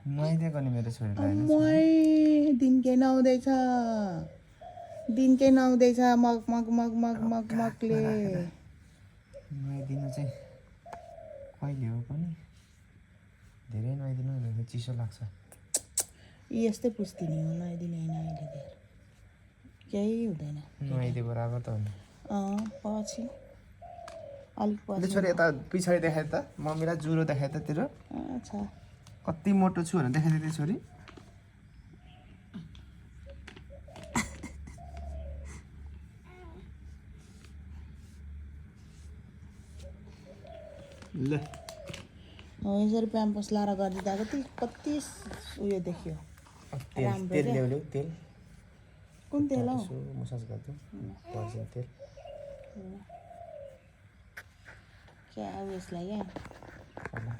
नुहाइदिएको नि मेरो छोरीलाई दिनकै नुहाउँदैछ मग मग मग मग मग मगले नुहाइदिनु चाहिँ कहिले हो पनि धेरै नुहाइदिनु भने चिसो लाग्छ यस्तै पुस्तिनी हो नुहाइदिने होइन अहिले धेरै केही हुँदैन नुहाइदिए बराबर त हो नि पछि अलिक पछि छोरी यता पछाडि देखाए त मम्मीलाई जुरो देखाए त तेरो छ कति मोटो छु भनेर देखाइदिए त्यो छोरी ल हो यसरी प्याम्पस लाएर गरिदिँदा कति उयो देखियो राम्रो तेल ल्याउनु तेल कुन तेल हौ मसाज गर्छु पर्छ तेल क्या उयसलाई क्या